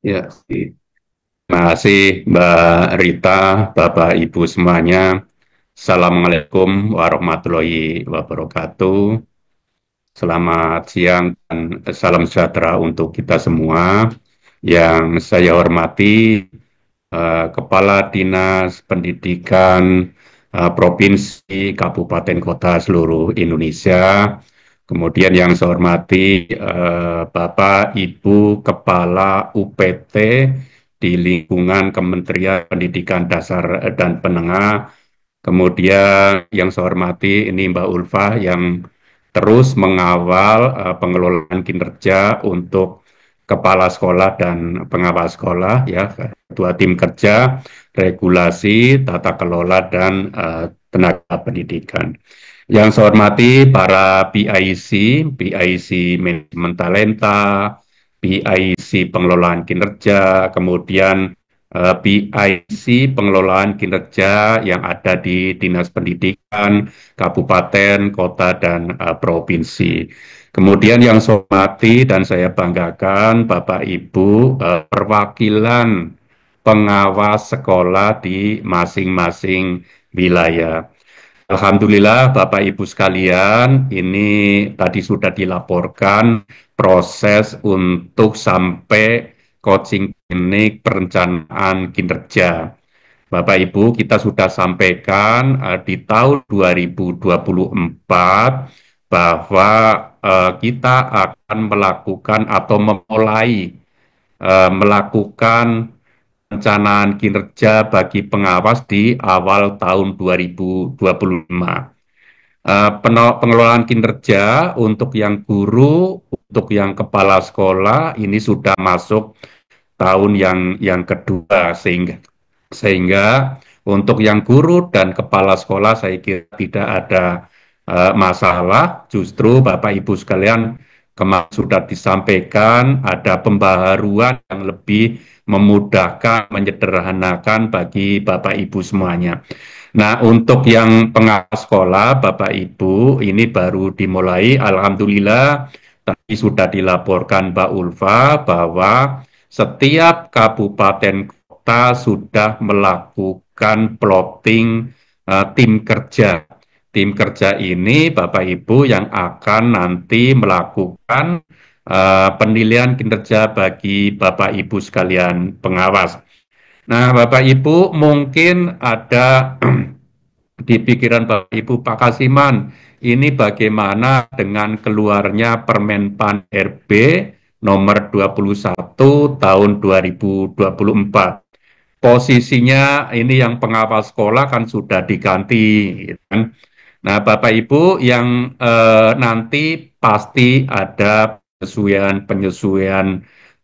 Ya, terima kasih Mbak Rita, Bapak Ibu semuanya. Assalamualaikum warahmatullahi wabarakatuh. Selamat siang dan salam sejahtera untuk kita semua. Yang saya hormati Kepala Dinas Pendidikan Provinsi, Kabupaten, Kota seluruh Indonesia. Kemudian yang saya hormati Bapak Ibu Kepala UPT di lingkungan Kementerian Pendidikan Dasar dan Menengah. Kemudian yang saya hormati ini Mbak Ulfa yang terus mengawal pengelolaan kinerja untuk kepala sekolah dan pengawas sekolah, ya, ketua tim kerja, regulasi, tata kelola, dan tenaga pendidikan. Yang saya hormati para PIC manajemen talenta, PIC pengelolaan kinerja, kemudian PIC pengelolaan kinerja yang ada di Dinas Pendidikan, Kabupaten, Kota, dan Provinsi. Kemudian yang saya hormati dan saya banggakan Bapak Ibu perwakilan pengawas sekolah di masing-masing wilayah. Alhamdulillah Bapak Ibu sekalian, ini tadi sudah dilaporkan proses untuk sampai coaching klinik perencanaan kinerja. Bapak Ibu, kita sudah sampaikan di tahun 2024 bahwa kita akan melakukan atau memulai melakukan perencanaan kinerja bagi pengawas di awal tahun 2025. Pengelolaan kinerja untuk yang guru, untuk yang kepala sekolah ini sudah masuk tahun yang kedua, sehingga untuk yang guru dan kepala sekolah saya kira tidak ada masalah. Justru Bapak Ibu sekalian kemarin sudah disampaikan ada pembaharuan yang lebih memudahkan, menyederhanakan bagi Bapak Ibu semuanya. Nah, untuk yang pengawas sekolah, Bapak Ibu, ini baru dimulai. Alhamdulillah, tadi sudah dilaporkan Mbak Ulfa bahwa setiap kabupaten kota sudah melakukan plotting tim kerja. Tim kerja ini Bapak Ibu yang akan nanti melakukan penilaian kinerja bagi Bapak Ibu sekalian pengawas. Nah, Bapak Ibu mungkin ada di pikiran Bapak Ibu Pak Kasiman, ini bagaimana dengan keluarnya Permenpan RB nomor 21 tahun 2024. Posisinya ini yang pengawas sekolah kan sudah diganti, gitu kan. Nah, Bapak Ibu yang nanti pasti ada penyesuaian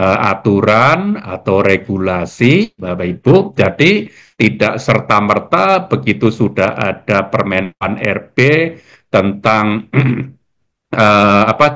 aturan atau regulasi, Bapak Ibu. Jadi tidak serta-merta begitu sudah ada Permenpan RB tentang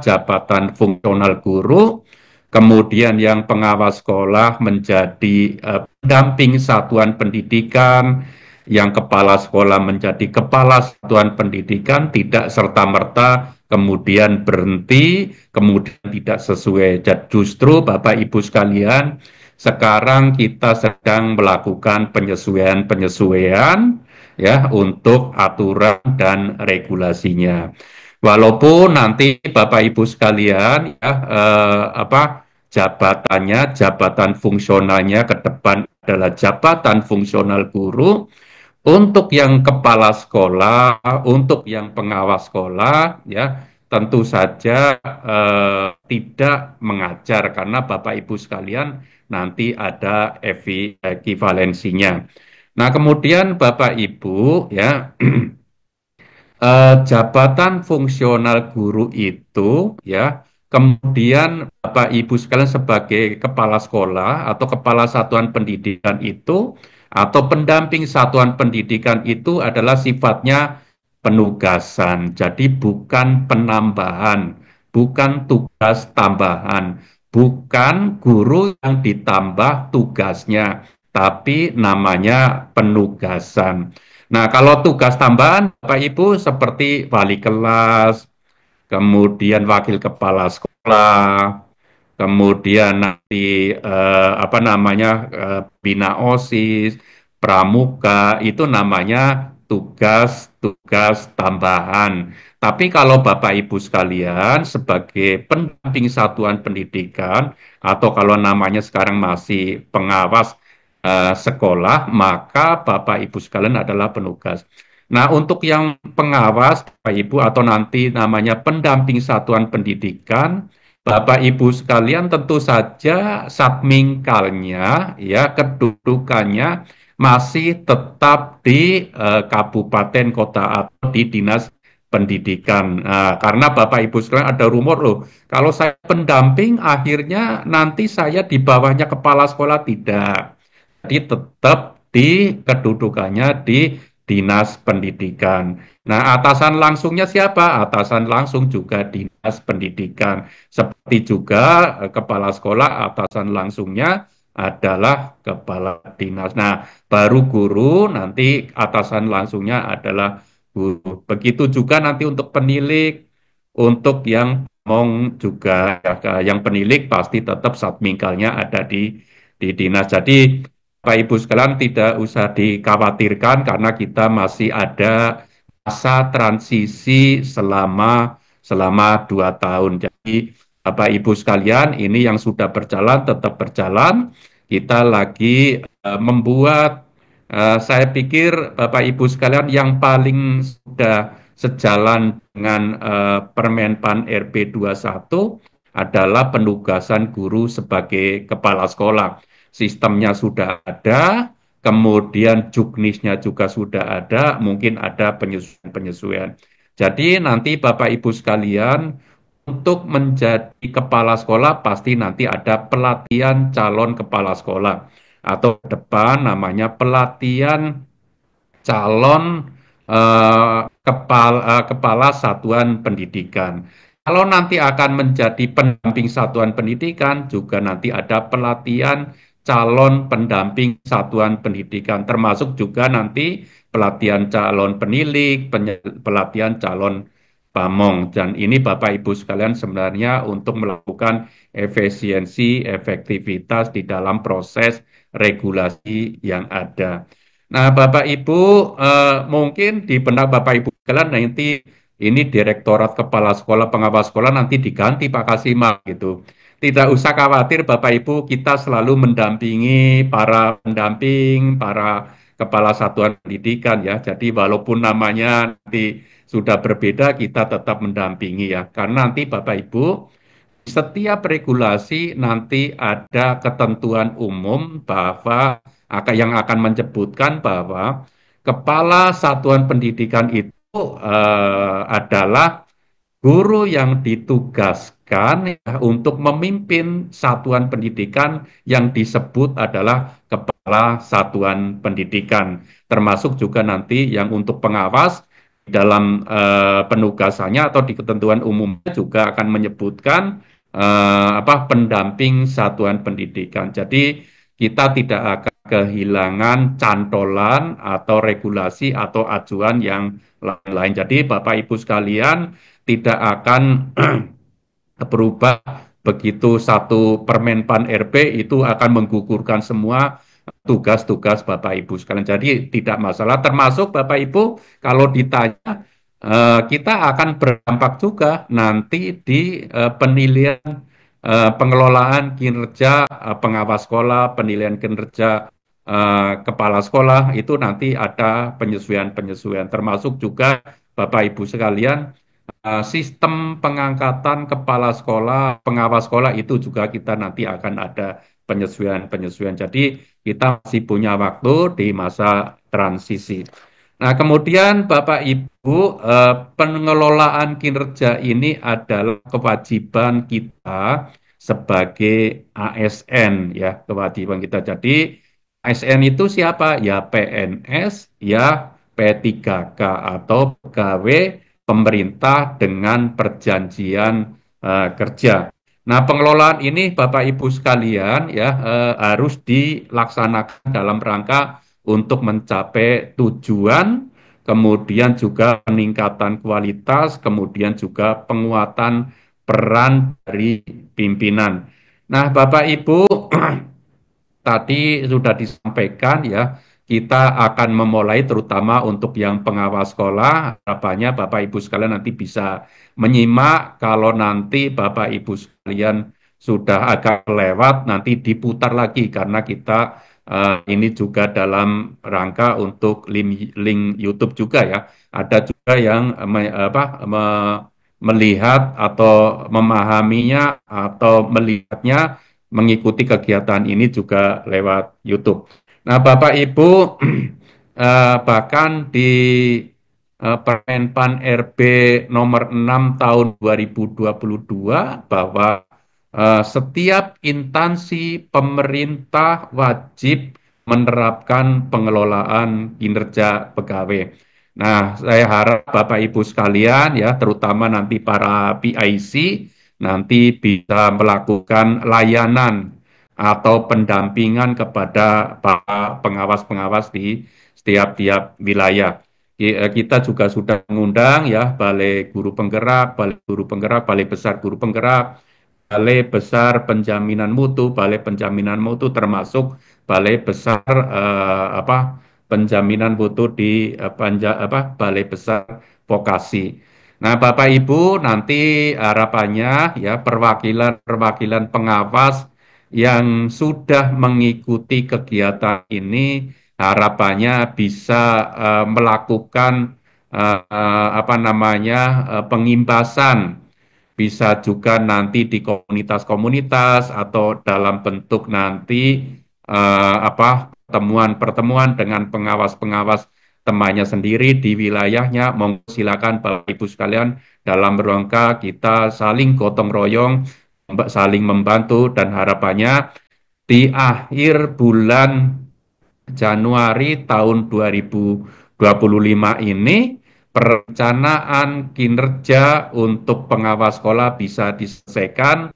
jabatan fungsional guru, kemudian yang pengawas sekolah menjadi pendamping satuan pendidikan, yang kepala sekolah menjadi kepala satuan pendidikan, tidak serta-merta kemudian berhenti, kemudian tidak sesuai. Justru Bapak Ibu sekalian, sekarang kita sedang melakukan penyesuaian-penyesuaian ya untuk aturan dan regulasinya. Walaupun nanti Bapak Ibu sekalian ya jabatannya, jabatan fungsionalnya ke depan adalah jabatan fungsional guru, untuk yang kepala sekolah, untuk yang pengawas sekolah, ya tentu saja tidak mengajar karena Bapak Ibu sekalian nanti ada ekivalensinya. Nah, kemudian Bapak Ibu ya jabatan fungsional guru itu ya kemudian Bapak Ibu sekalian sebagai kepala sekolah atau kepala satuan pendidikan itu atau pendamping satuan pendidikan itu adalah sifatnya penugasan. Jadi bukan penambahan, bukan tugas tambahan, bukan guru yang ditambah tugasnya, tapi namanya penugasan. Nah, kalau tugas tambahan Bapak Ibu seperti wali kelas, kemudian wakil kepala sekolah, kemudian nanti apa namanya bina OSIS, pramuka itu namanya tugas-tugas tambahan. Tapi kalau Bapak Ibu sekalian sebagai pendamping satuan pendidikan atau kalau namanya sekarang masih pengawas sekolah, maka Bapak Ibu sekalian adalah penugas. Nah, untuk yang pengawas Bapak Ibu atau nanti namanya pendamping satuan pendidikan, Bapak Ibu sekalian tentu saja satmingkalnya ya kedudukannya masih tetap di kabupaten kota atau di dinas pendidikan. Nah, karena Bapak Ibu sekalian ada rumor loh, kalau saya pendamping akhirnya nanti saya di bawahnya kepala sekolah tidak. Jadi tetap di kedudukannya di dinas pendidikan. Nah, atasan langsungnya siapa? Atasan langsung juga dinas pendidikan. Seperti juga kepala sekolah, atasan langsungnya adalah kepala dinas. Nah, baru guru, nanti atasan langsungnya adalah guru. Begitu juga nanti untuk penilik, untuk yang ngomong juga, ya, yang penilik pasti tetap satmingkalnya ada di dinas. Jadi Bapak Ibu sekalian tidak usah dikhawatirkan karena kita masih ada masa transisi selama 2 tahun. Jadi Bapak Ibu sekalian ini yang sudah berjalan tetap berjalan. Kita lagi membuat saya pikir Bapak Ibu sekalian yang paling sudah sejalan dengan Permenpan RB 21 adalah penugasan guru sebagai kepala sekolah. Sistemnya sudah ada, kemudian juknisnya juga sudah ada, mungkin ada penyesuaian-penyesuaian. Jadi nanti Bapak Ibu sekalian, untuk menjadi kepala sekolah pasti nanti ada pelatihan calon kepala sekolah atau depan namanya pelatihan calon kepala satuan pendidikan. Kalau nanti akan menjadi pendamping satuan pendidikan, juga nanti ada pelatihan calon pendamping satuan pendidikan, termasuk juga nanti pelatihan calon penilik, pelatihan calon pamong. Dan ini Bapak Ibu sekalian sebenarnya untuk melakukan efisiensi, efektivitas di dalam proses regulasi yang ada. Nah, Bapak Ibu, mungkin di benak Bapak Ibu sekalian nanti ini Direktorat Kepala Sekolah Pengawas Sekolah nanti diganti Pak Kasimal gitu. Tidak usah khawatir Bapak Ibu, kita selalu mendampingi para pendamping, para kepala satuan pendidikan ya. Jadi walaupun namanya nanti sudah berbeda, kita tetap mendampingi ya. Karena nanti Bapak Ibu setiap regulasi nanti ada ketentuan umum bahwa yang akan menyebutkan bahwa kepala satuan pendidikan itu adalah guru yang ditugaskan ya, untuk memimpin satuan pendidikan yang disebut adalah kepala satuan pendidikan, termasuk juga nanti yang untuk pengawas dalam penugasannya atau di ketentuan umumnya juga akan menyebutkan pendamping satuan pendidikan. Jadi kita tidak akan kehilangan cantolan atau regulasi atau acuan yang lain-lain. Jadi Bapak Ibu sekalian tidak akan berubah begitu satu Permenpan RB itu akan menggugurkan semua tugas-tugas Bapak Ibu sekalian. Jadi tidak masalah, termasuk Bapak Ibu kalau ditanya kita akan berdampak juga nanti di penilaian pengelolaan kinerja pengawas sekolah, penilaian kinerja kepala sekolah itu nanti ada penyesuaian-penyesuaian, termasuk juga Bapak Ibu sekalian sistem pengangkatan kepala sekolah, pengawas sekolah itu juga kita nanti akan ada penyesuaian-penyesuaian. Jadi kita masih punya waktu di masa transisi. Nah, kemudian Bapak Ibu, pengelolaan kinerja ini adalah kewajiban kita sebagai ASN ya, kewajiban kita. Jadi ASN itu siapa? Ya PNS, ya P3K atau pegawai pemerintah dengan perjanjian kerja. Nah, pengelolaan ini Bapak Ibu sekalian ya harus dilaksanakan dalam rangka untuk mencapai tujuan, kemudian juga peningkatan kualitas, kemudian juga penguatan peran dari pimpinan. Nah, Bapak Ibu, tadi sudah disampaikan ya, kita akan memulai terutama untuk yang pengawas sekolah. Harapannya Bapak Ibu sekalian nanti bisa menyimak. Kalau nanti Bapak Ibu sekalian sudah agak lewat, nanti diputar lagi karena kita ini juga dalam rangka untuk link YouTube juga ya. Ada juga yang melihat atau memahaminya atau melihatnya mengikuti kegiatan ini juga lewat YouTube. Nah, Bapak Ibu, bahkan di Permenpan RB nomor 6 tahun 2022 bahwa setiap instansi pemerintah wajib menerapkan pengelolaan kinerja pegawai. Nah, saya harap Bapak Ibu sekalian ya, terutama nanti para PIC nanti bisa melakukan layanan atau pendampingan kepada para pengawas-pengawas di setiap-tiap wilayah. Kita juga sudah mengundang ya Balai Guru Penggerak, Balai Guru Penggerak, Balai Besar Guru Penggerak, Balai Besar Penjaminan Mutu, Balai Penjaminan Mutu termasuk Balai Besar Penjaminan Mutu di Balai Besar Vokasi. Nah, Bapak Ibu, nanti harapannya ya perwakilan-perwakilan pengawas yang sudah mengikuti kegiatan ini harapannya bisa melakukan pengimbasan, bisa juga nanti di komunitas-komunitas atau dalam bentuk nanti pertemuan-pertemuan dengan pengawas-pengawas temannya sendiri di wilayahnya. Monggo silakan Bapak Ibu sekalian dalam rangka kita saling gotong royong, saling membantu dan harapannya di akhir bulan Januari tahun 2025 ini perencanaan kinerja untuk pengawas sekolah bisa diselesaikan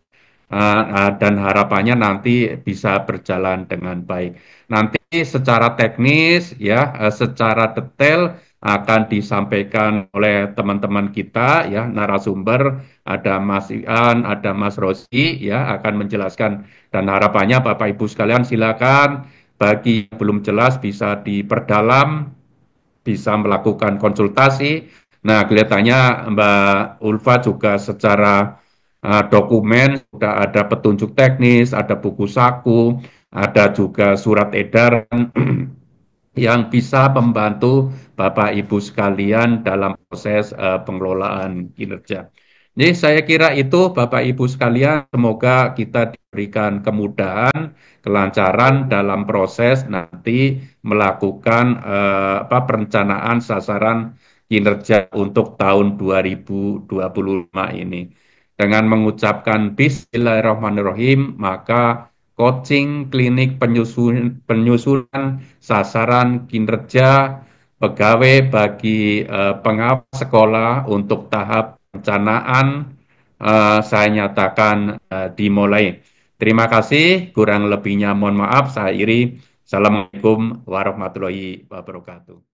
dan harapannya nanti bisa berjalan dengan baik. Nanti secara teknis ya, secara detail akan disampaikan oleh teman-teman kita ya, narasumber, ada Mas Ian, ada Mas Rosi ya, akan menjelaskan dan harapannya Bapak Ibu sekalian silakan bagi yang belum jelas bisa diperdalam, bisa melakukan konsultasi. Nah, kelihatannya Mbak Ulfa juga secara dokumen sudah ada petunjuk teknis, ada buku saku, ada juga surat edaran yang bisa membantu Bapak Ibu sekalian dalam proses pengelolaan kinerja. Jadi saya kira itu Bapak Ibu sekalian, semoga kita diberikan kemudahan, kelancaran dalam proses nanti melakukan perencanaan sasaran kinerja untuk tahun 2025 ini. Dengan mengucapkan Bismillahirrahmanirrahim, maka coaching klinik penyusunan sasaran kinerja pegawai bagi pengawas sekolah untuk tahap perencanaan saya nyatakan dimulai. Terima kasih, kurang lebihnya mohon maaf, saya akhiri. Assalamualaikum warahmatullahi wabarakatuh.